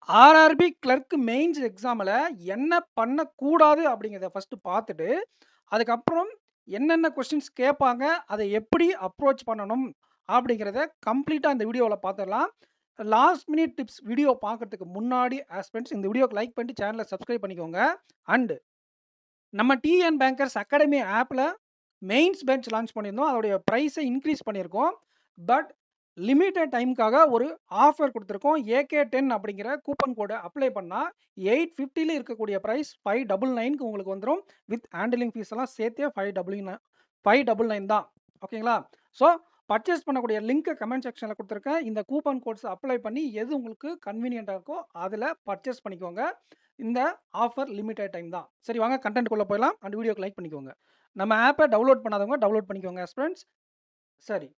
RRB clerk mains எக்ஸாம்ல என்ன பண்ணக்கூடாது அப்படிங்கிறத ஃபர்ஸ்ட் பார்த்துட்டு, அதுக்கப்புறம் என்னென்ன கொஸ்டின்ஸ் கேட்பாங்க, அதை எப்படி அப்ரோச் பண்ணணும் அப்படிங்கிறத கம்ப்ளீட்டா இந்த வீடியோல பார்த்துடலாம். லாஸ்ட் மினிட் டிப்ஸ் வீடியோ பார்க்கறதுக்கு முன்னாடி ஆஸ்பிரண்ட்ஸ் இந்த வீடியோக்கு லைக் பண்ணிட்டு சேனலை சப்ஸ்கிரைப் பண்ணிக்கோங்க. அண்ட் நம்ம டிஎன் பேங்கர்ஸ் அகாடமி ஆப்ல மெயின்ஸ் பேட்ச் லான்ச் பண்ணியிருந்தோம். அதோடைய பிரைஸை இன்க்ரீஸ் பண்ணியிருக்கோம். பட் லிமிட்டட் டைமுக்காக ஒரு ஆஃபர் கொடுத்துருக்கோம். AK10 அப்படிங்கிற கூப்பன் கோடை அப்ளை பண்ணா 850ல இருக்கக்கூடிய பிரைஸ் 599க்கு உங்களுக்கு வந்துரும். வித் ஹேண்டலிங் ஃபீஸ் எல்லாம் சேர்த்தே 599 தான். ஓகேங்களா? ஸோ பர்ச்சேஸ் பண்ணக்கூடிய லிங்க்கை கமெண்ட் செக்ஷனில் கொடுத்துருக்கேன். இந்த கூப்பன் கோட்ஸ் அப்ளை பண்ணி எது உங்களுக்கு கன்வீனியன்ட்டாக இருக்கோ அதில் பர்ச்சேஸ் பண்ணிக்கோங்க. இந்த ஆஃபர் லிமிட்டட் டைம் தான். சரி வாங்க கண்டென்ட்குள்ளே போயிடலாம். அண்ட் வீடியோக்கு லைக் பண்ணிக்கோங்க. நம்ம ஆப்பை டவுன்லோட் பண்ணாதவங்க டவுன்லோட் பண்ணிக்கோங்க ஃப்ரெண்ட்ஸ். சரி,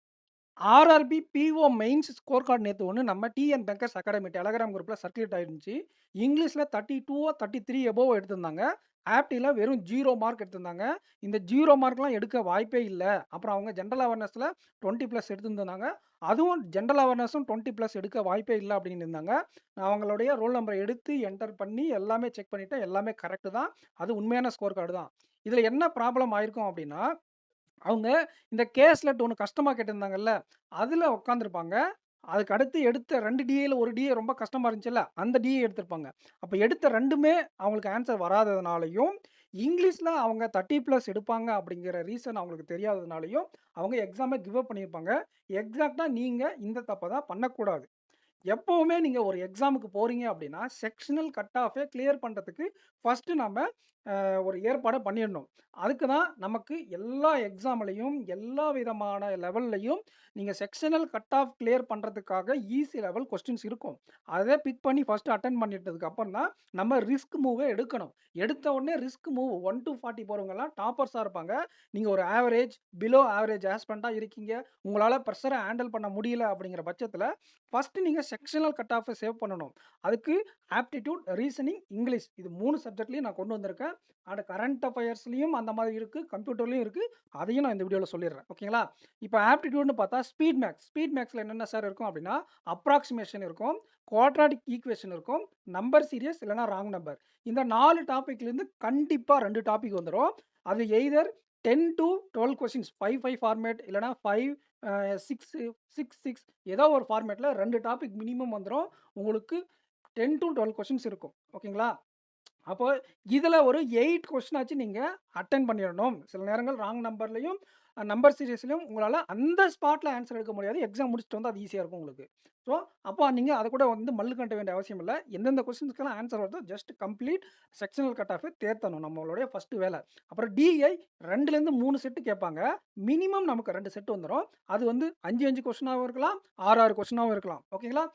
RRB PO mains score card நேற்று ஒன்று நம்ம டிஎன் பேங்கர்ஸ் அகாடமி டெலகிராம் குரூப்பில் சர்க்குலேட் ஆயிருந்துச்சு. இங்கிலீஷில் 32 33 எபோவ் எடுத்திருந்தாங்க. ஆப்டியில் வெறும் 0 மார்க் எடுத்திருந்தாங்க. இந்த 0 மார்க்லாம் எடுக்க வாய்ப்பே இல்லை. அப்புறம் அவங்க ஜென்ரல் அவேர்னஸில் 20+ எடுத்திருந்தாங்க. அதுவும் ஜென்ரல் அவேர்னஸும் 20+ எடுக்க வாய்ப்பே இல்லை அப்படின்னு இருந்தாங்க. நான் அவங்களுடைய ரோல் நம்பரை எடுத்து என்டர் பண்ணி எல்லாமே செக் பண்ணிவிட்டேன். எல்லாமே கரெக்டு தான். அது உண்மையான ஸ்கோர் கார்டு தான். இதில் என்ன ப்ராப்ளம் ஆயிருக்கும் அப்படின்னா, அவங்க இந்த கேஸ்லெட் ஒன்று கஷ்டமா கேட்டிருந்தாங்கல்ல, அதில உட்காந்துருப்பாங்க. அதுக்கு அடுத்து எடுத்த 2 டிஏல 1 டிஏ ரொம்ப கஷ்டமா இருந்துச்சுல்ல, அந்த டிஏ எடுத்திருப்பாங்க. அப்ப எடுத்த 2மே அவங்களுக்கு ஆன்சர் வராததுனாலயும், இங்கிலீஷ்ல அவங்க 30+ எடுப்பாங்க அப்படிங்கிற ரீசன் அவங்களுக்கு தெரியாததுனாலயும், அவங்க எக்ஸாம கிவ் அப் பண்ணியிருப்பாங்க. எக்ஸாக்ட்டா நீங்க இந்த தப்ப தான் பண்ணக்கூடாது. எப்பவுமே நீங்க ஒரு எக்ஸாமுக்கு போறீங்க அப்படின்னா, செக்ஷனல் கட் ஆஃப கிளியர் பண்றதுக்கு ஃபர்ஸ்ட்டு நம்ம ஒரு ஏற்பாட பண்ணிடணும். அதுக்கு தான் நமக்கு எல்லா எக்ஸாம்லயும், எல்லா விதமான லெவல்லயும் நீங்க செக்ஷனல் கட் ஆஃப் கிளியர் பண்றதுக்காக ஈஸி லெவல் கொஸ்டின்ஸ் இருக்கும். அத பிக் பண்ணி ஃபர்ஸ்ட் அட்டெண்ட் பண்ணிட்டதுக்கு அப்புறம் தான் நம்ம ரிஸ்க் மூவே எடுக்கணும். எடுத்த உடனே ரிஸ்க் மூவ் 1 டூ 40 போறவங்கலாம் டாப்பர்ஸா இருப்பாங்க. நீங்க ஒரு ஆவரேஜ், பிலோ ஆவரேஜ் ஆஸ்பிரண்டா இருக்கீங்க. உங்களால பிரஷர ஹேண்டில் பண்ண முடியல அப்படிங்கிற பட்சத்தில, ஃபர்ஸ்ட் நீங்க செக்ஷனல் கட் ஆஃப சேவ் பண்ணணும். அதுக்கு ஆப்டிட்யூட், ரீசனிங், இங்கிலீஷ் இது 3 சப்ஜெக்ட்லயும் நான் கொண்டு வந்திருக்கேன். அண்ட் கரண்ட் அஃபயர்ஸ்லயும் அந்த மாதிரி இருக்கு. கம்ப்யூட்டர்லயும் இருக்கு. அதையும் நான் இந்த வீடியோல சொல்லிடுறேன். ஓகேங்களா? இப்போ ஆப்டிட்யூட்னு பார்த்தா ஸ்பீட் மேத்ஸ். ஸ்பீட் மேத்ஸ்ல என்னென்ன சார் இருக்கும் அப்படின்னா, அப்ராக்ஸிமேஷன் இருக்கும், குவாட்ராட்டிக் ஈக்குவேஷன் இருக்கும், நம்பர் சீரியஸ் இல்லைனா ராங் நம்பர். இந்த 4 டாபிக்லேருந்து கண்டிப்பா 2 டாபிக் வந்துரும். அது எய்தர் 10 to 12 கொஸ்டின்ஸ் 5, 5 ஃபார்மேட் இல்லைனா 5, 6, 6, 6 ஏதோ ஒரு ஃபார்மேட்ல 2 டாபிக் மினிமம் வந்துரும். உங்களுக்கு 10 to 12 கொஸ்டின்ஸ் இருக்கும். ஓகேங்களா? அப்போ இதில ஒரு 8 கொஸ்டின் ஆச்சு நீங்க அட்டெண்ட் பண்ணிறணும். சில நேரங்கள் ராங் நம்பர்லயும், நம்பர் சீரிஸ்லயும் உங்களால அந்த ஸ்பாட்ல ஆன்ஸர் எடுக்க முடியாது. எக்ஸாம் முடிச்சுட்டு வந்தா அது ஈஸியா இருக்கும் உங்களுக்கு. ஸோ, அப்போ நீங்க அத கூட வந்து மல்லு கட்ட வேண்டிய அவசியம் இல்ல. எந்தெந்த கொஸ்டின்ஸ்க்கெல்லாம் ஆன்ஸர் வருதோ just complete sectional cut off தேத்தணும். நம்மளுடைய ஃபர்ஸ்ட் வேல. அப்புறம் டிஐ 2லேருந்து 3 செட் கேட்பாங்க. மினிமம் நமக்கு 2 செட் வந்துரும். அது வந்து 5, 5 கொஸ்டினாவும் இருக்கலாம். 6, 6 கொஸ்டினாவும் இருக்கலாம். ஓகேங்களா?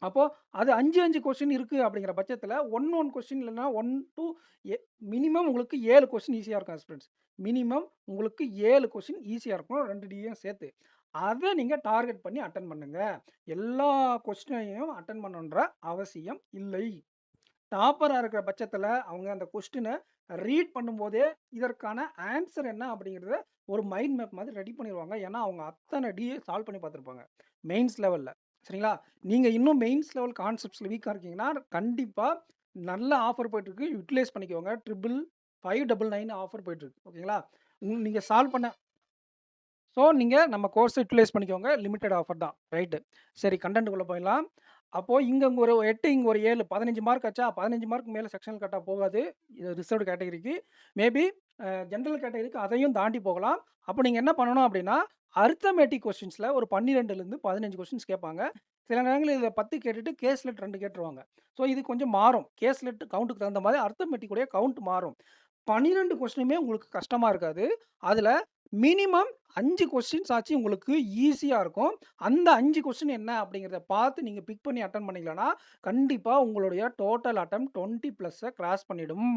அப்போ அது 5, 5 கொஸ்டின் இருக்கு அப்படிங்கிற பட்சத்தில 1 கொஸ்டின் இல்லன்னா 1 டூ எ மினிமம் உங்களுக்கு 7 கொஸ்டின் ஈஸியா இருக்கும் ஸ்டூடண்ட்ஸ். மினிமம் உங்களுக்கு 7 கொஸ்டின் ஈஸியா இருக்கும். 2 டியும் சேர்த்து. அத நீங்க டார்கெட் பண்ணி அட்டெண்ட் பண்ணுங்க. எல்லா கொஸ்டினையும் அட்டெண்ட் பண்ணணுன்ற அவசியம் இல்லை. டாப்பரா இருக்கிற பட்சத்தில அவங்க அந்த கொஸ்டின ரீட் பண்ணும்போதே, இதற்கான ஆன்ஸர் என்ன அப்படிங்கிறத ஒரு மைண்ட் மேப் மாதிரி ரெடி பண்ணிருவாங்க. ஏன்னா, அவங்க அத்தன டிஏ சால்வ் பண்ணி பார்த்துருப்பாங்க. மெயின்ஸ் லெவல்ல. சரிங்களா? நீங்க இன்னும் மெயின்ஸ் லெவல் கான்செப்ட்ஸ்ல வீக்கா இருக்கீங்கன்னா, கண்டிப்பா நல்ல ஆஃபர் போயிட்டுருக்கு. யுட்டிலைஸ் பண்ணிக்கோங்க. 599 ஆஃபர் போயிட்டுருக்கு. ஓகேங்களா? நீங்க சால்வ் பண்ண நீங்க நம்ம கோர்ஸ யுட்டிலைஸ் பண்ணிக்கோங்க. லிமிட்டட் ஆஃபர் தான். ரைட்டு. சரி கன்டென்ட்க்குள்ள போயிடலாம். அப்போ இங்க ஒரு 8, இங்க ஒரு 7 15 மார்க் ஆச்சா? 15 மார்க் மேல செக்ஷனல் கட் ஆஃப் போகாது. இது ரிசர்வ்ட் கேட்டகரிக்கு. மேபி ஜெனரல் கேட்டகரிக்கு அதையும் தாண்டி போகலாம். அப்போ நீங்க என்ன பண்ணணும் அப்படின்னா, அரித்மெட்டிக் கொஸ்டின்ஸ்ல ஒரு 12லேருந்து 15 கொஸ்டின்ஸ் கேட்பாங்க. சில நேரங்கள்ல இதில 10 கேட்டுட்டு கேஸ்லெட் 2 கேட்டுருவாங்க. இது கொஞ்சம் மாறும். கேஸ்லெட் கவுண்ட்க்கு தகுந்த மாதிரி அரித்மெட்டிக் உடைய கவுண்ட் மாறும். 12 கொஸ்டினுமே உங்களுக்கு கஷ்டமா இருக்காது. அதுல மினிமம் 5 கொஸ்டின்ஸ் ஆச்சு உங்களுக்கு ஈஸியா இருக்கும். அந்த 5 கொஸ்டின் என்ன அப்படிங்கிறத பார்த்து நீங்க பிக் பண்ணி அட்டெண்ட் பண்ணீங்கன்னா, கண்டிப்பா உங்களுடைய டோட்டல் அட்டெம்ப்ட் 20+ கிராஸ் பண்ணிடும்.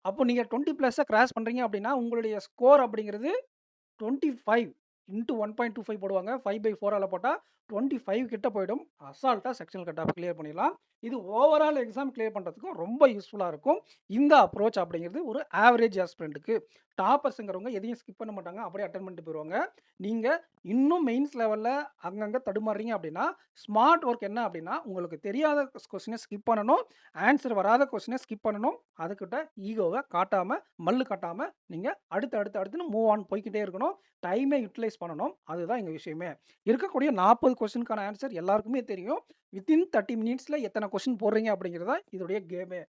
அப்போ நீங்க 20+ கிராஸ் பண்றீங்க அப்படின்னா, உங்களுடைய ஸ்கோர் அப்படிங்கிறது 25 இன்டூ 1.25 போடுவாங்க. 5/4 போட்டா 25 கிட்ட போயிடும். அசால்ட்டா செக்ஷனல் கட் ஆஃப் கிளியர் பண்ணிடலாம். இது ஓவரால் எக்ஸாம் கிளியர் பண்ணுறதுக்கும் ரொம்ப யூஸ்ஃபுல்லாக இருக்கும். இந்த அப்ரோச் அப்படிங்கிறது ஒரு ஆவரேஜ் ஆஸ்பிரண்ட்டுக்கு. டாப்பர்ஸுங்கிறவங்க எதையும் ஸ்கிப் பண்ண மாட்டாங்க. அப்படியே அட்டெண்ட் பண்ணிட்டு போயிருவாங்க. நீங்கள் இன்னும் மெயின்ஸ் லெவலில் அங்கங்கே தடுமாறுறீங்க அப்படின்னா, ஸ்மார்ட் ஒர்க் என்ன அப்படின்னா, உங்களுக்கு தெரியாத கொஸ்டினை ஸ்கிப் பண்ணணும். ஆன்சர் வராத கொஸ்டினை ஸ்கிப் பண்ணணும். அதுக்கிட்ட ஈகோவை காட்டாமல், மல்லு காட்டாமல் நீங்கள் அடுத்துன்னு மூவ் ஆன் போய்க்கிட்டே இருக்கணும். டைமை யூட்டிலைஸ் பண்ணணும். அதுதான் எங்கள் விஷயமே. இருக்கக்கூடிய 40 கொஸ்டினுக்கான ஆன்சர் எல்லாருக்குமே தெரியும். வித்தின் 30 மினிட்ஸில் எத்தனை கொஸ்டின் போடுறீங்க அப்படிங்கிறது தான் இதோடைய கேமே.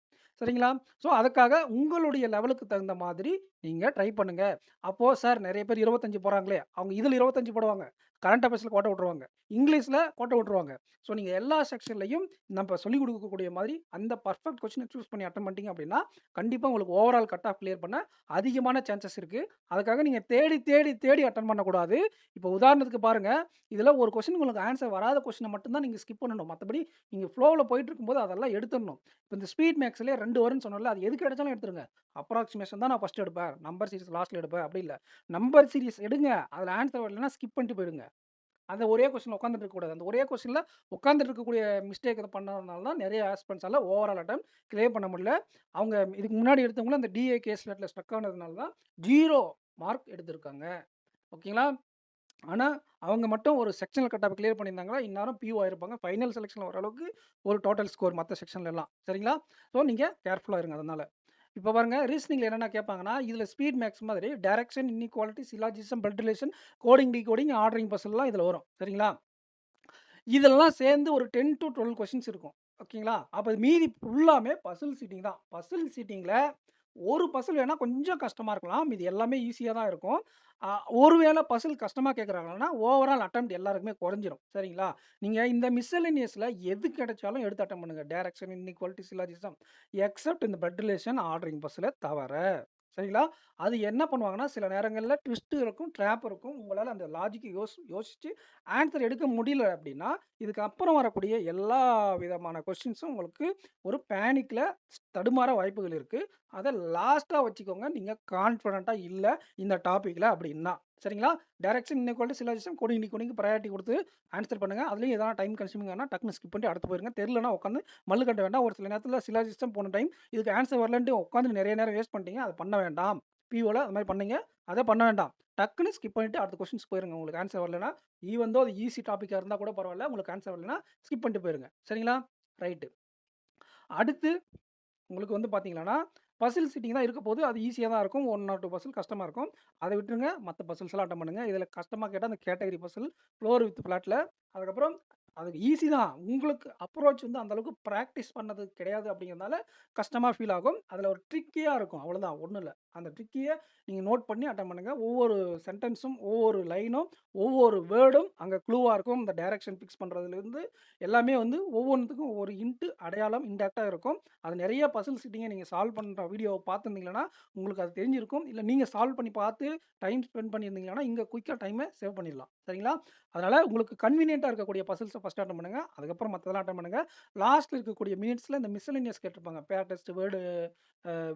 சரிங்களா? ஸோ அதுக்காக உங்களுடைய லெவலுக்கு தகுந்த மாதிரி நீங்கள் ட்ரை பண்ணுங்க. அப்போது சார் நிறைய பேர் 25 போகிறாங்களே, அவங்க இதில் 25 போடுவாங்க. கரண்ட் அஃபேர்ஸில் கோட்டை விட்டுருவாங்க. இங்கிலீஷில் கோட்டை விட்டுருவாங்க. ஸோ நீங்கள் எல்லா செக்ஷன்லையும் நம்ம சொல்லிக் கொடுக்கக்கூடிய மாதிரி அந்த பர்ஃபெக்ட் கொஸ்டினை சூஸ் பண்ணி அட்டெண்ட் பண்ணிட்டீங்க அப்படின்னா, கண்டிப்பாக உங்களுக்கு ஓவரால் கட் ஆஃப் கிளியர் பண்ண அதிகமான சான்சஸ் இருக்குது. அதுக்காக நீங்கள் தேடி தேடி தேடி அட்டெண்ட் பண்ணக்கூடாது. இப்போ உதாரணத்துக்கு பாருங்கள், இதில் ஒரு கொஸ்டின் உங்களுக்கு ஆன்சர் வராத கொஸ்டினை மட்டும் தான் நீங்கள் ஸ்கிப் பண்ணணும். மற்றபடி நீங்கள் ஃப்ளோவில் போயிட்டு இருக்கும்போது அதெல்லாம் எடுத்துடணும். இப்போ இந்த ஸ்பீட் மேக்ஸ்லேயே 2 வரும்னு சொன்னோம்ல, அது எதுக்கு எடுத்தாலும் எடுத்துருங்க. அப்ராக்சிமேஷன் தான் நான் ஃபஸ்ட்டு எடுப்பேன். நம்பர் சீரிஸ் லாஸ்ட்டில் எடுப்பேன் அப்படி இல்ல. நம்பர் சீரிஸ் எடுங்க. அதில் ஆன்சர் வரலைன்னா ஸ்கிப் பண்ணிட்டு போயிடுங்க. அந்த ஒரே கொஸ்டின்ல உட்காந்துட்டு இருக்கக்கூடாது. அந்த ஒரே கொஸ்டின்ல உட்காந்துட்டு இருக்கக்கூடிய மிஸ்டேக் இதை பண்ணதுனால தான் நிறைய ஆஸ்பிரண்ட்ஸால ஓவரால் அட்டெம்ப்ட் கிளியர் பண்ண முடியல. அவங்க இதுக்கு முன்னாடி எடுத்தவங்களும் அந்த டிஏ கேஸ் லெட்டில் ஸ்டக் ஆனதுனால தான் 0 மார்க் எடுத்திருக்காங்க. ஓகேங்களா? ஆனா, அவங்க மட்டும் ஒரு செக்ஷனல் கட் ஆஃப் கிளியர் பண்ணியிருந்தாங்கன்னா, இந்நேரம் பியூ ஆயிருப்பாங்க. ஃபைனல் செலக்ஷன்ல வர அளவுக்கு ஒரு டோட்டல் ஸ்கோர் மத்த செக்ஷன்ல எல்லாம். சரிங்களா? ஸோ நீங்க கேர்ஃபுல்லா இருங்க அதனால. இப்ப பாருங்க ரீசனிங்ல என்னென்ன கேட்பாங்கன்னா, இதுல ஸ்பீட் மேக்ஸ் மாதிரி direction, inequality, syllogism, blood relation, coding, decoding, ordering பசில்லாம் இதுல வரும். சரிங்களா? இதெல்லாம் சேர்ந்து ஒரு 10 to 12 கொஸ்டின்ஸ் இருக்கும். ஓகேங்களா? அப்ப மீதி ஃபுல்லாமே பசில் சீட்டிங் தான். பசில் சீட்டிங்ல ஒரு பசில் வேணா கொஞ்சம் கஷ்டமா இருக்கலாம். மீதி எல்லாமே ஈஸியா தான் இருக்கும். அ ஒருவேளை பசில் கஷ்டமா கேட்குறாங்கன்னா, ஓவரால் அட்டெம்ப்ட் எல்லாருக்குமே குறைஞ்சிரும். சரிங்களா? நீங்க இந்த மிஸ்செலேனியஸ்ல எது கிடைச்சாலும் எடுத்து அட்டெம்ப்ட் பண்ணுங்க. டைரக்ஷன், இன்இக்வாலிட்டி, சிலாஜிசம் எக்ஸெப்ட் இந்த பிளட் ரிலேஷன், ஆர்டரிங் பஸ்ல தவிர. சரிங்களா? அது என்ன பண்ணுவாங்கன்னா, சில நேரங்கள்ல ட்விஸ்ட் இருக்கும், ட்ராப் இருக்கும். உங்களால அந்த லாஜிக்க யோசிச்சு ஆன்சர் எடுக்க முடியல அப்படின்னா, இதுக்கப்புறம் வரக்கூடிய எல்லா விதமான கொஸ்டின்ஸும் உங்களுக்கு ஒரு பேனிக்ல தடுமாற வாய்ப்புகள் இருக்கு. அத லாஸ்ட்டா வச்சுக்கோங்க. நீங்க கான்ஃபிடென்ட்டா இல்ல இந்த டாபிக்ல அப்படின்னா. சரிங்களா? டைரக்ஷன், இன்இக்வாலிட்டி, சிலோஜிசம், கோடிங், டிகோடிங்க்கு பிரையாரிட்டி குடுத்து ஆன்சர் பண்ணுங்க. அதுலயும் எதனா டைம் கன்ஸ்யூமிங் ஆனா டக்குனு ஸ்கிப் பண்ணிட்டு அடுத்து போயிருங்க. தெரியலனா உட்காந்து மல்லு கட்ட வேண்டாம். ஒரு சில நேரத்துல சிலோஜிசம் போன டைம் இதுக்கு ஆன்சர் வரலன்ட்டு உட்காந்து நிறைய நேரம் வேஸ்ட் பண்ணிட்டீங்க. அத பண்ண வேண்டாம். பிஓல அது மாரி பண்ணீங்க. அத பண்ண வேண்டாம். டக்குனு ஸ்கிப் பண்ணிட்டு அடுத்த கொஸ்டின்ஸ் போயிருங்க. உங்களுக்கு ஆன்சர் வரலனா, ஈவன் தோ அது ஈஸி டாபிக்கா இருந்தா கூட பரவால்ல. உங்களுக்கு ஆன்சர் வரலனா ஸ்கிப் பண்ணிட்டு போயிருங்க. சரிங்களா? ரைட்டு. அடுத்து உங்களுக்கு வந்து பார்த்தீங்கன்னா, பசில் சிட்டிங் தான் இருக்க போது. அது ஈஸியா தான் இருக்கும். 1 ஆர் 2 பசில் கஷ்டமா இருக்கும். அத விட்டுருங்க. மத்த பசில்ஸ்லாம் அட்டெண்ட் பண்ணுங்க. இதில கஷ்டமா கேட்டா அந்த கேட்டகரி பசில், ஃப்ளோர் வித் ஃப்ளாட்ல. அதுக்கப்புறம் அது ஈஸி தான். உங்களுக்கு அப்ரோச் வந்து அந்த அளவுக்கு பிராக்டிஸ் பண்ணது கிடையாது அப்படிங்கிறதுனால கஷ்டமா ஃபீல் ஆகும். அதில ஒரு ட்ரிக்கியா இருக்கும். அவ்வளோதான் ஒண்ணும் இல்ல. அந்த ட்ரிக்கிய நீங்க நோட் பண்ணி அட்டெண்ட் பண்ணுங்க. ஒவ்வொரு சென்டென்ஸும், ஒவ்வொரு லைனும், ஒவ்வொரு வேர்டும் அங்க க்ளூவா இருக்கும். இந்த டைரக்ஷன் ஃபிக்ஸ் பண்றதுலேருந்து எல்லாமே வந்து ஒவ்வொன்னுத்துக்கும் ஒவ்வொரு ஹிண்ட், அடையாளம், இன்டேரக்ட்டா இருக்கும். அது நிறைய பசில் சிட்டிங்க நீங்க சால்வ் பண்ற வீடியோவ பார்த்துருந்தீங்கன்னா, உங்களுக்கு அது தெரிஞ்சிருக்கும். இல்ல நீங்க சால்வ் பண்ணி பார்த்து டைம் ஸ்பெண்ட் பண்ணியிருந்தீங்கன்னா, இங்க குயிக்கா டைம சேவ் பண்ணிடலாம். சரிங்களா? அதனால உங்களுக்கு கன்வீனியன்ட்டா இருக்கக்கூடிய பசில்ஸ ஃபர்ஸ்ட் அட்டெண்ட் பண்ணுங்க. அதுக்கப்புறம் மத்ததெல்லாம் அட்டெண்ட் பண்ணுங்க. லாஸ்ட்ல இருக்கக்கூடிய மினிட்ஸ்ல இந்த மிஸ்செலேனியஸ் கேட்டிருப்பாங்க. பேர் டெஸ்ட்,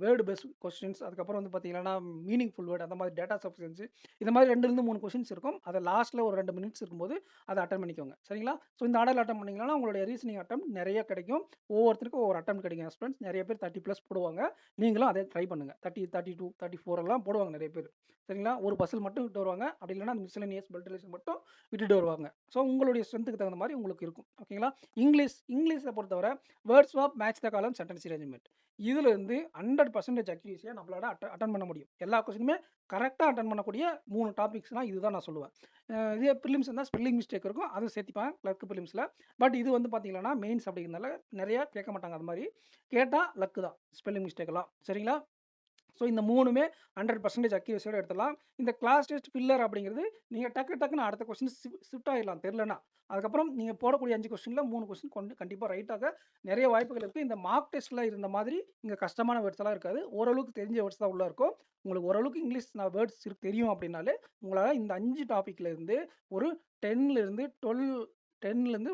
வேர்டு பேஸ்ட் கொஸ்டின்ஸ் அதுக்கப்புறம் வந்து பார்த்தீங்கன்னா, மீனிங்ஃபுல் வேர்ட் அந்த மாதிரி டேட்டா சஃபிஷியன்சி இந்த மாதிரி 2லிருந்து 3 கொஸ்டின்ஸ் இருக்கும். அத லாஸ்ட்ல ஒரு 2 மினிட்ஸ் இருக்கும்போது அத அட்டெண்ட் பண்ணிக்கோங்க. சரிங்களா? ஸோ இந்த ஆர்டர்ல அட்டெண்ட் பண்ணீங்கன்னா, உங்களுடைய ரீசனிங் அட்டெம்ப்ட் நிறைய கிடைக்கும். ஒவ்வொருத்தருக்கும் ஒவ்வொரு அட்டெம்ப்ட் கிடைக்கும் ஸ்டூடண்ட்ஸ். நிறைய பேர் 30 பிளஸ் போடுவாங்க. நீங்களும் அதே ட்ரை பண்ணுங்க. 30, 32, 34 எல்லாம் போடுவாங்க நிறைய பேர். சரிங்களா? ஒரு பசில் மட்டும் விட்டு வருவாங்க. அப்படி இல்லன்னா அந்த மிஸ்செலேனியஸ், பிளட் ரிலேஷன் மட்டும் விட்டுட்டு வருவாங்க. ஸோ உங்களுடைய ஸ்ட்ரென்த்துக்கு தகுந்த மாரி உங்களுக்கு இருக்கும். ஓகேங்களா? இங்கிலீஷ பொறுத்தவரை வேர்ட் ஸ்வாப், மேட்ச் த காலம், சென்டென்ஸ் அரேஞ்ச்மென்ட். இதுல இருந்து 100% அக்யூரஸியா நம்மளால அட்டெண்ட் பண்ண முடியும். எல்லா கொஸ்டினுமே கரெக்ட்டா அட்டெண்ட் பண்ணக்கூடிய 3 டாபிக்ஸ்னா இதுதான் நான் சொல்லுவேன். இதே பிரிலிம்ஸ் இருந்தா ஸ்பெல்லிங் மிஸ்டேக் இருக்கும். அதுவும் சேர்த்துப்பேன் கிளர்க் பிரிலிம்ஸ்ல. பட் இது வந்து பார்த்தீங்கன்னா, மெயின்ஸ் அப்படிங்கிறதுனால நிறைய கேட்க மாட்டாங்க அது மாரி. கேட்டா லக்கு தான். ஸ்பெல்லிங் மிஸ்டேக் எல்லாம். சரிங்களா? ஸோ இந்த 3மே 100% அக்யூரஸியோட எடுத்துடலாம். இந்த கிளாஸ் டெஸ்ட் ஃபில்லர் அப்படிங்கிறது நீங்க டக்குன்னு அடுத்த கொஸ்டின் ஷிஃப்ட் ஆயிடலாம் தெரியலனா. அதுக்கப்புறம் நீங்க போடக்கூடிய 5 கொஸ்டின்ல 3 கொஸ்டின் கண்டிப்பா ரைட் ஆக நிறைய வாய்ப்புகள் இருக்கு. இந்த மார்க் டெஸ்ட்ல இருந்த மாதிரி இங்க கஷ்டமான வேர்ட்ஸ் எல்லாம் இருக்காது. ஓரளவுக்கு தெரிஞ்ச வேர்ட்ஸ் தான் உள்ள இருக்கும். உங்களுக்கு ஓரளவுக்கு இங்கிலீஷ் வேர்ட்ஸ் தெரியும் அப்படின்னாலே, உங்களால இந்த 5 டாபிக்ல இருந்து ஒரு 10லேருந்து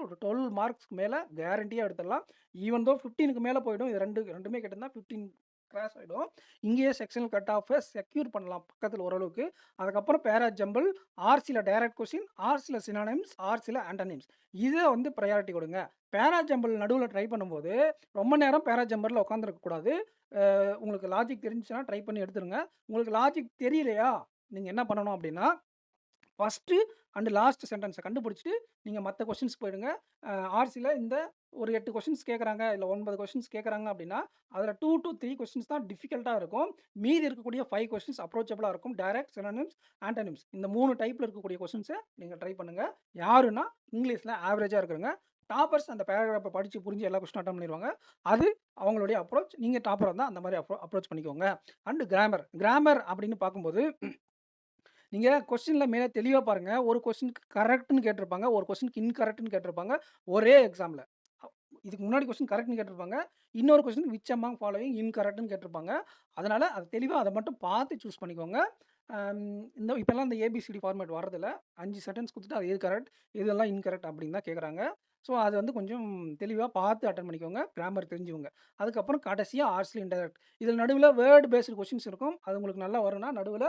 ஒரு 12 மார்க்ஸ்க்கு மேல கேரண்டியா எடுத்துடலாம். ஈவன் தோ 15க்கு மேல போயிடும். இது 2மே கேட்டிருந்தா 15 கிராஸ் ஆயிடும். இங்கேயே செக்ஷனல் கட் ஆஃப செக்யூர் பண்ணலாம் பக்கத்துல ஓரளவுக்கு. அதுக்கப்புறம் பேரா ஜம்பிள், ஆர்சில டைரக்ட் கொஸ்டின், ஆர்சில சினானிம்ஸ், ஆர்சில ஆன்டோனிம்ஸ். இத வந்து பிரையாரிட்டி கொடுங்க. பேரா ஜம்பிள் நடுவுல ட்ரை பண்ணும்போது, ரொம்ப நேரம் பேரா ஜம்பர்ல உட்கார்ந்திருக்க கூடாது. உங்களுக்கு லாஜிக் தெரிஞ்சுச்சுன்னா ட்ரை பண்ணி எடுத்துருங்க. உங்களுக்கு லாஜிக் தெரியலையா, நீங்க என்ன பண்ணணும் அப்டின்னா, ஃபர்ஸ்ட்டு அண்ட் லாஸ்ட் சென்டென்ஸ கண்டுபிடிச்சுட்டு, நீங்க மத்த கொஸ்டின்ஸ்க்கு போயிடுங்க. ஆர்சில இந்த ஒரு 8 கொஸ்டின்ஸ் கேட்குறாங்க, இல்ல 9 கொஸ்டின்ஸ் கேட்குறாங்க அப்டின்னா, அதுல 2 டூ 3 கொஸ்டின்ஸ் தான் டிஃபிகல்ட்டா இருக்கும். மீதி இருக்கக்கூடிய 5 கொஸ்டின்ஸ் அப்ரோச்சபிளா இருக்கும். டைரக்ட், சினோனிம்ஸ், ஆன்டோனிம்ஸ் இந்த 3 டைப்ல இருக்கக்கூடிய கொஸ்டின்ஸ நீங்க ட்ரை பண்ணுங்க. யாருன்னா, இங்கிலீஷ்ல ஆவரேஜா இருக்கிறவங்க. டாப்பர்ஸ் அந்த பேராகிராஃப்ப படிச்சு புரிஞ்சு எல்லா கொஸ்டினும் அட்டெம்ப்ட் பண்ணிருவாங்க. அது அவங்களுடைய அப்ரோச். நீங்க டாப்பரா இருந்தா அந்த மாரி அப்ரோச் பண்ணிக்கோங்க. And grammar. கிராமர் அப்டின்னு பார்க்கும்போது, நீங்க கொஸ்டின்ல மேல தெளிவா பாருங்க. ஒரு கொஸ்டினுக்கு கரெக்ட்ன்னு கேட்டிருப்பாங்க. ஒரு கொஸ்டினுக்கு இன்கரெக்ட்ன்னு கேட்டிருப்பாங்க. ஒரே எக்ஸாம்ல. இதுக்கு முன்னாடி கொஸ்டின் கரெக்ட்ன்னு கேட்டிருப்பாங்க. இன்னொரு கொஸ்டின் விச் அமாங் ஃபாலோயிங் இன்கரெக்ட்ன்னு கேட்டிருப்பாங்க. அதனால அது தெளிவா அத மட்டும் பார்த்து சூஸ் பண்ணிக்கோங்க. அம் இந்த இப்பலாம் இந்த ஏபிசிடி ஃபார்மேட் வர்றதில்ல. 5 சென்டென்ஸ் குடுத்துட்டு அது எது கரெக்ட், எதெல்லாம் இன்கரெக்ட் அப்படின்னு தான் கேட்குறாங்க. ஸோ அது வந்து கொஞ்சம் தெளிவா பார்த்து அட்டெண்ட் பண்ணிக்கோங்க. கிராமர் தெரிஞ்சவங்க. அதுக்கப்புறம் கடைசியா ஆர்சி இன்டைரக்ட். இதில நடுவுல வேர்ட் பேஸ்டு கொஸ்டின்ஸ் இருக்கும். அது உங்களுக்கு நல்லா வரும்னா, நடுவுல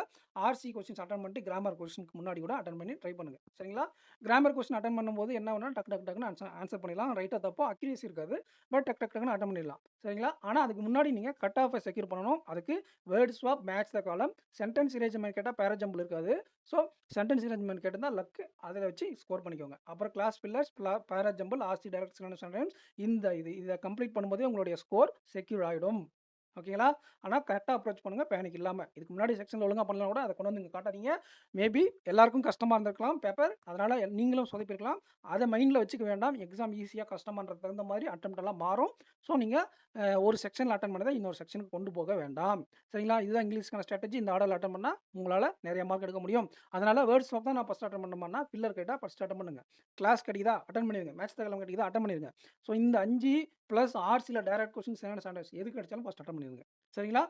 ஆர்சி கொஸ்டின்ஸ் அட்டெண்ட் பண்ணிட்டு கிராமர் கொஸ்டினுக்கு முன்னாடி கூட அட்டெண்ட் பண்ணி ட்ரை பண்ணுங்க. சரிங்களா? கிராமர் கொஸ்டின் அட்டெண்ட் பண்ணும்போது என்ன ஆகும்னா, டக்கு டக்கு டக்குன்னு ஆன்சர் பண்ணிடலாம். ரைட்டா தப்பா அக்யூரசி இருக்காது. பட் டக் டக் டக்குன்னு அட்டெண்ட் பண்ணிடலாம். சரிங்களா? ஆனா அதுக்கு முன்னாடி நீங்க கட் ஆஃப செக்யூர் பண்ணணும். அதுக்கு வேர்ட் ஸ்வாப், மேட்ச் த காலம், சென்டென்ஸ் அரேஞ்ச்மென்ட் கேட்டா பேராஜம்பிள் இருக்காது. ஸோ சென்டென்ஸ் அரேஞ்ச்மென்ட் கேட்டிருந்தா லக். அதில வச்சு ஸ்கோர் பண்ணிக்கோங்க. அப்புறம் cloze fillers, para jumble, RC direct sentence இத கம்ப்ளீட் பண்ணும்போதே உங்களுடைய ஸ்கோர் செக்யூர் ஆயிடும். ஓகேங்களா? ஆனா கரெக்ட்டா அப்ரோச் பண்ணுங்க. பேனிக் இல்லாம. இதுக்கு முன்னாடி செக்ஷன்ல ஒழுங்கா பண்ணலனா கூட அத கொண்டு வந்து இங்க காட்டாதீங்க. மேபி எல்லாருக்கும் கஷ்டமா இருந்திருக்கலாம் பேப்பர். அதனால நீங்களும் சொதப்பியிருக்கலாம். அத மைண்ட்ல வச்சுக்க வேண்டாம். எக்ஸாம் ஈஸியா கஷ்டமான்றதுக்கு தகுந்த மாரி அட்டெம்ப்ட் எல்லாம் மாறும். ஸோ நீங்க ஒரு செக்ஷன்ல அட்டெண்ட் பண்ணத இன்னொரு செக்ஷனுக்கு கொண்டு போக வேண்டாம். சரிங்களா? இதுதான் இங்கிலீஷ்க்கான ஸ்ட்ராட்டஜி. இந்த ஆர்டர்ல அட்டெண்ட் பண்ணா உங்களால நெறைய மார்க் எடுக்க முடியும். அதனால வேர்ட் ஸ்வாப் தான் நான் ஃபர்ஸ்ட் அட்டெண்ட் பண்ணணுமான்னா, பில்லர் கேட்டா ஃபர்ஸ்ட் அட்டெண்ட் பண்ணுங்க. கிளாஸ் கிடைக்குதா? அட்டெண்ட் பண்ணிருங்க. மேட்ச் த காலம் கிடைக்குதா? அட்டெண்ட் பண்ணிருங்க. ஸோ இந்த 5 பிளஸ் ஆர்சில டைரக்ட் கொஸ்டின்ஸ், ஸ்டாண்டர்ட்ஸ் எது கிடைச்சாலும் ஃபர்ஸ்ட் அட்டெண்ட் பண்ணிருங்க. சரிங்களா?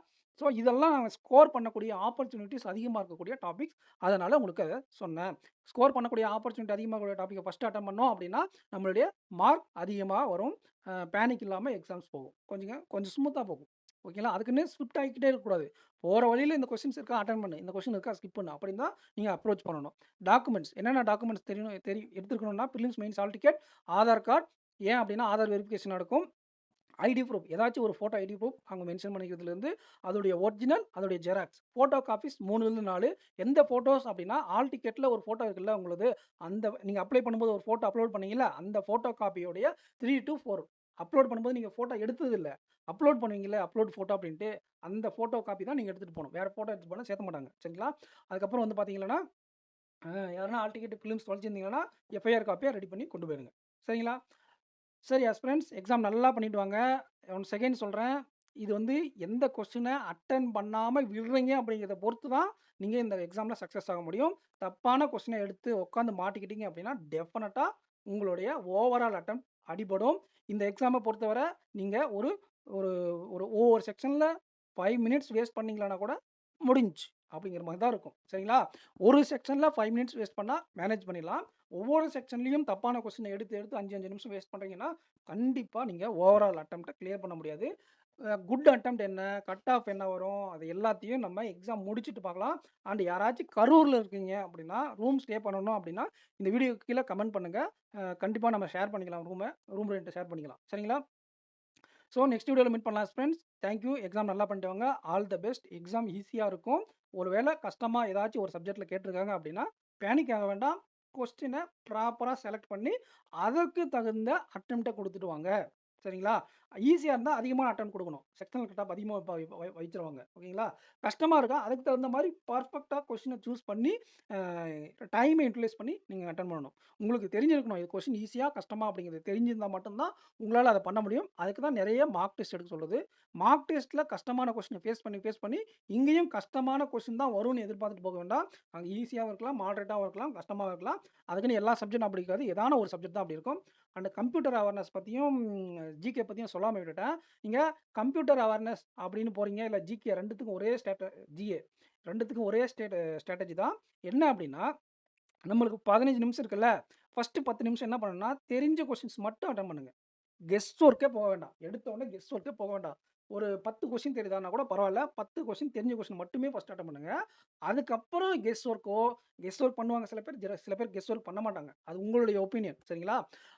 ஸோ இதெல்லாம் ஸ்கோர் பண்ணக்கூடிய ஆப்பர்ச்சுனிட்டீஸ் அதிகமா இருக்கக்கூடிய டாபிக்ஸ். அதனால உங்களுக்கு அத சொன்னேன். ஸ்கோர் பண்ணக்கூடிய ஆப்பர்ச்சுனிட்டி அதிகமா இருக்கக்கூடிய டாபிக்க ஃபர்ஸ்ட் அட்டெண்ட் பண்ணோம் அப்டின்னா, நம்மளுடைய மார்க் அதிகமா வரும். பேனிக் இல்லாம எக்ஸாம்ஸ் போகும். கொஞ்சம் ஸ்மூத்தா போகும். ஓகேங்களா? அதுக்குன்னு ஸ்விஃப்ட் ஆகிக்கிட்டே இருக்கக்கூடாது. போற வழியில இந்த கொஸ்டின்ஸ் இருக்கா அட்டெண்ட் பண்ணு. இந்த கொஸ்டின் இருக்கா ஸ்கிப் பண்ணு. அப்படின்னு தான் நீங்க அப்ரோச் பண்ணணும். டாக்குமெண்ட்ஸ் என்னென்ன டாக்குமெண்ட்ஸ் எடுத்துக்கணும்னா, prelims, mains hall ticket, Aadhaar card. ஏன் அப்டின்னா ஆதார் வெரிஃபிகேஷன் நடக்கும். ஐடி ப்ரூஃப் ஏதாச்சும் ஒரு ஃபோட்டோ ஐடி ப்ரூஃப் அங்க மென்ஷன் பண்ணிக்கிறதுலேருந்து, அதோடைய ஒரிஜினல், அதோடைய ஜெராக்ஸ். Photo copies 3லிருந்து 4. எந்த ஃபோட்டோஸ் அப்டின்னா, ஆல் டிக்கெட்ல ஒரு ஃபோட்டோ இருக்குல்ல உங்களுது, அந்த நீங்க அப்ளை பண்ணும்போது ஒரு ஃபோட்டோ அப்லோட் பண்ணீங்கல்ல, அந்த ஃபோட்டோ காப்பியோடைய 3 டூ 4 அப்லோட் பண்ணும்போது நீங்க ஃபோட்டோ எடுத்தது இல்ல. அப்லோட் பண்ணுவீங்கல்ல, அப்லோட் ஃபோட்டோ அப்டின்ட்டு, அந்த ஃபோட்டோ காப்பி தான் நீங்க எடுத்துட்டு போணும். வேற ஃபோட்டோ எடுத்துட்டு போனா சேர்த்த மாட்டாங்க. சரிங்களா? அதுக்கப்புறம் வந்து பார்த்தீங்கன்னா, யாருன்னா ஆல் டிக்கெட் பிலிம்ஸ் தொலைச்சிருந்தீங்கன்னா, எஃப்ஐஆர் காப்பியா ரெடி பண்ணி கொண்டு போயிருங்க. சரிங்களா? சரி ஆஸ்பிரண்ட்ஸ் எக்ஸாம் நல்லா பண்ணிட்டு வாங்க. ஒன்ஸ் அகைன் சொல்றேன். இது வந்து எந்த கொஸ்டின அட்டெண்ட் பண்ணாம விடுறீங்க அப்படிங்கிறத பொறுத்து தான் நீங்க இந்த எக்ஸாம்ல சக்சஸ் ஆக முடியும். தப்பான கொஸ்டின எடுத்து உட்காந்து மாட்டிக்கிட்டீங்க அப்படின்னா, டெஃபினட்டா உங்களுடைய ஓவரால் அட்டெம்ப்ட் அடிபடும். இந்த எக்ஸாம பொறுத்தவரை நீங்க ஒரு ஒரு ஒரு ஒவ்வொரு செக்ஷன்ல 5 மினிட்ஸ் வேஸ்ட் பண்ணீங்களானா கூட முடிஞ்சுச்சு. அப்படிங்கிற மாரி தான் இருக்கும். சரிங்களா? ஒரு செக்ஷன்ல 5 மினிட்ஸ் வேஸ்ட் பண்ணா மேனேஜ் பண்ணிடலாம். ஒவ்வொரு செக்ஷன்லயும் தப்பான கொஸ்டின எடுத்து எடுத்து 5, 5 நிமிஷம் வேஸ்ட் பண்றீங்கன்னா, கண்டிப்பா நீங்க ஓவரால் அட்டெம்ப்ட்ட கிளியர் பண்ண முடியாது. குட் அட்டெம்ப்ட் என்ன? கட் ஆஃப் என்ன வரும்? அது எல்லாத்தையும் நம்ம எக்ஸாம் முடிச்சுட்டு பார்க்கலாம். அண்ட் யாராச்சும் கரூர்ல இருக்கீங்க அப்படின்னா, ரூம் ஸ்டே பண்ணணும் அப்படின்னா, இந்த வீடியோக்கு கீழ கமெண்ட் பண்ணுங்க. கண்டிப்பா நம்ம ஷேர் பண்ணிக்கலாம் ரூம் ரென்ட்ட ஷேர் பண்ணிக்கலாம். சரிங்களா? ஸோ நெக்ஸ்ட் வீடியோல மீட் பண்ணலாம் ஃப்ரெண்ட்ஸ். Thank you. எக்ஸாம் நல்லா பண்ணிட்டு வாங்க. All the best. எக்ஸாம் ஈஸியா இருக்கும். ஒரு வேள கஷ்டமா ஏதாச்சும் ஒரு சப்ஜெக்ட்ல கேட்டிருக்காங்க அப்படின்னா, பேனிக் ஆக வேண்டாம். கொஸ்டின ப்ராப்பரா செலக்ட் பண்ணி, அதற்கு தகுந்த அட்டெம்ப்ட்ட குடுத்துட்டு வாங்க. சரிங்களா? ஈஸியா இருந்தா அதிகமான அட்டெம்ப்ட் குடுக்கணும். செக்ஷனல் கட் ஆஃப் அதிகமா வச்சுருவாங்க. ஓகேங்களா? கஷ்டமா இருக்கா, அதுக்கு தகுந்த மாரி பெர்ஃபெக்ட்டா கொஸ்டின சூஸ் பண்ணி, அ டைம யுட்டிலைஸ் பண்ணி நீங்க அட்டெண்ட் பண்ணணும். உங்களுக்கு தெரிஞ்சிருக்கணும். இது கொஸ்டின் ஈஸியா, கஷ்டமா அப்படிங்கிறது தெரிஞ்சிருந்தா மட்டும் தான் உங்களால அத பண்ண முடியும். அதுக்கு தான் நெறைய மார்க் டெஸ்ட் எடுக்க சொல்லுது. மார்க் டெஸ்ட்ல கஷ்டமான கொஸ்டின ஃபேஸ் பண்ணி இங்கேயும் கஷ்டமான கொஸ்டின் தான் வரும்னு எதிர்பார்த்துட்டு போக வேண்டாம். அங்க ஈஸியாவும் இருக்கலாம், மாடரேட்டாவும் இருக்கலாம், கஷ்டமாவும் இருக்கலாம். அதுக்குன்னு எல்லா சப்ஜெக்டும் அப்படி இருக்காது. ஏதான ஒரு சப்ஜெக்ட் தான் அப்படி இருக்கும். அண்ட் கம்ப்யூட்டர் அவேர்னஸ் பத்தியும், ஜிகே பத்தியும் சொல்லாம விட்டுட்டேன். நீங்க கம்ப்யூட்டர் அவேர்னஸ் அப்படின்னு போறீங்க, இல்ல ஜிகே 2த்துக்கும் ஒரே ஜிஏ 2த்துக்கும் ஒரே ஸ்ட்ராட்டஜி தான். என்ன அப்படின்னா, நம்மளுக்கு 15 நிமிஷம் இருக்குல்ல, ஃபர்ஸ்ட் 10 நிமிஷம் என்ன பண்ணணும்னா, தெரிஞ்ச கொஸ்டின்ஸ் மட்டும் அட்டெண்ட் பண்ணுங்க. கெஸ் ஒர்க்கே போக வேண்டாம். எடுத்த உடனே கெஸ் ஒர்க்கே போக வேண்டாம். ஒரு 10 கொஸ்டின் தெரியுதான்னா கூட பரவால்ல. 10 கொஸ்டின் தெரிஞ்ச கொஸ்டின் மட்டுமே ஃபர்ஸ்ட் அட்டெம்ப்ட் பண்ணுங்க. அதுக்கப்புறம் கெஸ் ஒர்க் பண்ணுவாங்க சில பேர். சில பேர் கெஸ் ஒர்க் பண்ண மாட்டாங்க. அது உங்களுடைய ஒப்பீனியன் சரிங்களா?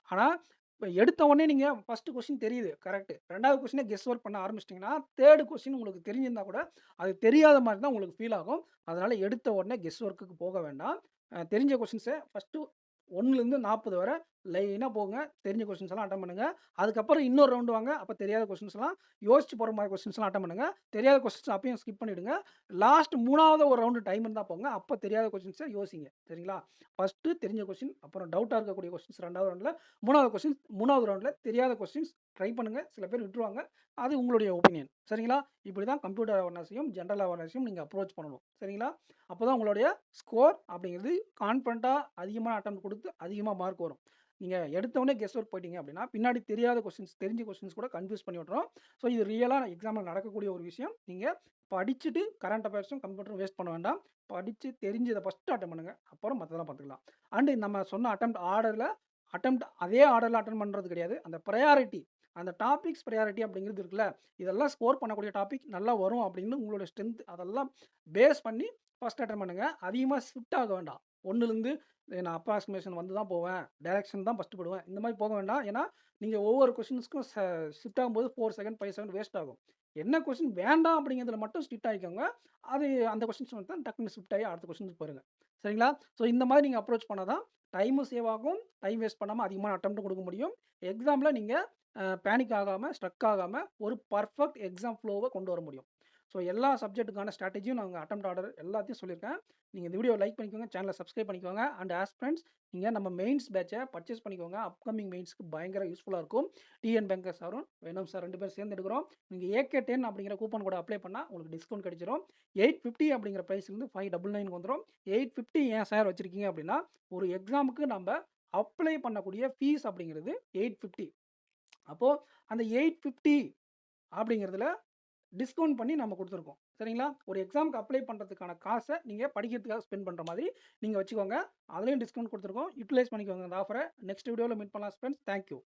ஆனா, இப்ப எடுத்த உடனே நீங்க ஃபர்ஸ்ட் கொஸ்டின் தெரியுது கரெக்ட். 2வது கொஸ்டினே கெஸ் ஒர்க் பண்ண ஆரம்பிச்சிட்டீங்கன்னா, 3 கொஸ்டின் உங்களுக்கு தெரிஞ்சிருந்தா கூட, அது தெரியாத மாரி தான் உங்களுக்கு ஃபீல் ஆகும். அதனால எடுத்த உடனே கெஸ் ஒர்க்குக்கு போக வேண்டாம். தெரிஞ்ச கொஸ்டின்ஸ ஃபர்ஸ்ட்டு 1லேருந்து 40 வர லைனா போங்க. தெரிஞ்ச கொஸ்டின்ஸ் எல்லாம் அட்டெண்ட் பண்ணுங்க. அதுக்கப்புறம் இன்னொரு ரவுண்ட் வாங்க. அப்ப தெரியாத கொஸ்டின்ஸ்லாம் யோசிச்சு போற மாரி கொஸ்டின்ஸ்லாம் அட்டெண்ட் பண்ணுங்க. தெரியாத கொஸ்டின்ஸ் அப்பயும் ஸ்கிப் பண்ணிடுங்க. லாஸ்ட் 3வது ஒரு ரவுண்ட் டைம் இருந்தா போங்க. அப்ப தெரியாத கொஸ்டின்ஸ யோசிங்க. சரிங்களா? ஃபர்ஸ்ட்டு தெரிஞ்ச கொஸ்டின், அப்புறம் டவுட்டா இருக்கக்கூடிய கொஸ்டின்ஸ் 2வது ரவுண்ட்ல, 3வது ரவுண்ட்ல தெரியாத கொஸ்டின்ஸ் ட்ரை பண்ணுங்க. சில பேர் விட்டுருவாங்க. அது உங்களுடைய ஒப்பீனியன். சரிங்களா? இப்படி தான் கம்ப்யூட்டர் அவேர்னஸையும், ஜெனரல் அவேர்னஸையும் நீங்க அப்ரோச் பண்ணணும். சரிங்களா? அப்பதான் உங்களுடைய ஸ்கோர் அப்படிங்கிறது கான்ஃபிடென்ட்டா அதிகமான அட்டெம்ப்ட் குடுத்து அதிகமா மார்க் வரும். நீங்க எடுத்தோனே கெஸ் ஒர்க் போயிட்டீங்க அப்படின்னா, பின்னாடி தெரியாத கொஸ்டின்ஸ், தெரிஞ்ச கொஸ்டின்ஸ் கூட கன்ஃப்யூஸ் பண்ணி விட்டுரும். ஸோ இது ரியலா எக்ஸாம்ல நடக்கக்கூடிய ஒரு விஷயம். நீங்க படிச்சுட்டு கரண்ட் அஃபேர்ஸும், கம்ப்யூட்டரும் வேஸ்ட் பண்ண வேண்டாம். படிச்சு தெரிஞ்சத ஃபர்ஸ்ட்டு அட்டெம்ப்ட் பண்ணுங்க. அப்புறம் மத்ததெல்லாம் பார்த்துக்கலாம். அண்ட் நம்ம சொன்ன அட்டெம்ப்ட் அதே ஆர்டர்ல அட்டெண்ட் பண்றது கிடையாது. அந்த பிரையாரிட்டி அந்த டாபிக்ஸ் பிரையாரிட்டி அப்படிங்கிறது இருக்குல்ல, இதெல்லாம் ஸ்கோர் பண்ணக்கூடிய டாபிக் நல்லா வரும் அப்படின்னு உங்களோட ஸ்ட்ரென்த் அதெல்லாம் பேஸ் பண்ணி ஃபர்ஸ்ட் அட்டெம்ப்ட் பண்ணுங்க. அதிகமா ஷிஃப்ட் ஆக வேண்டாம். 1லேருந்து நான் அப்ராக்ஸிமேஷன் வந்து தான் போவேன். டைரக்ஷன் தான் ஃபர்ஸ்ட் போடுவேன். இந்த மாரி போக வேண்டாம். ஏன்னா, நீங்க ஒவ்வொரு கொஸ்டின்ஸ்க்கும் ஷிஃப்ட் ஆகும்போது 4 செகண்ட், 5 செகண்ட் வேஸ்ட் ஆகும். என்ன கொஸ்டின் வேண்டாம் அப்படிங்கிறதுல மட்டும் ஸ்ட்ரிக்ட் ஆயிக்கோங்க. அது அந்த கொஸ்டின்ஸ் வந்து தான் டக்குனு ஷிஃப்ட் ஆகி அடுத்த கொஸ்டின்ஸ்க்கு போயிருங்க. சரிங்களா? ஸோ இந்த மாரி நீங்க அப்ரோச் பண்ணா தான் டைமும் சேவ் ஆகும். டைம் வேஸ்ட் பண்ணாம அதிகமான அட்டெம்ப்ட் குடுக்க முடியும். எக்ஸாம்ல நீங்க பேனிக் ஆகாம, ஸ்ட்ரக் ஆகாம ஒரு பெர்ஃபெக்ட் எக்ஸாம் ஃப்ளோவ கொண்டு வர முடியும். ஸோ எல்லா சப்ஜெக்ட்டுக்கான ஸ்ட்ராட்டஜியும் நாங்க அட்டெம்ப்ட் ஆர்டர் எல்லாத்தையும் சொல்லியிருக்கேன். நீங்க இந்த வீடியோவ லைக் பண்ணிக்கோங்க. சேனல சப்ஸ்கிரைப் பண்ணிக்கோங்க. அண்ட் ஆஸ்பிரண்ட்ஸ் நீங்க நம்ம மெயின்ஸ் பேட்ச பர்ச்சேஸ் பண்ணிக்கோங்க. அப்கமிங் மெயின்ஸ்க்கு பயங்கர யூஸ்ஃபுல்லா இருக்கும். டிஎன் பேங்கர் சாரும், வெனம் சார் 2 பேரும் சேர்ந்து எடுக்கிறோம். நீங்க AK10 அப்படிங்கிற கூப்பன் கோட அப்ளை பண்ணா உங்களுக்கு டிஸ்கவுண்ட் கிடைச்சிரும். 850 அப்படிங்கிற பிரைஸ்லேருந்து 599க்கு வந்துரும். 850 ஏன் சார் வச்சிருக்கீங்க அப்படின்னா, ஒரு எக்ஸாமுக்கு நம்ப அப்ளை பண்ணக்கூடிய ஃபீஸ் அப்படிங்கிறது 850. அப்போ அந்த 850 அப்படிங்கிறதுல டிஸ்கவுண்ட் பண்ணி நம்ம குடுத்துருக்கோம். சரிங்களா? ஒரு எக்ஸாம்க்கு அப்ளை பண்றதுக்கான காச நீங்க படிக்கிறதுக்காக ஸ்பெண்ட் பண்ற மாதிரி நீங்க வச்சுக்கோங்க. அதுலயும் டிஸ்கவுண்ட் குடுத்துருக்கோம். யுட்டிலைஸ் பண்ணிக்கோங்க அந்த ஆஃபர. நெக்ஸ்ட் வீடியோல மீட் பண்ணலாம் ஃபிரெண்ட்ஸ். Thank you.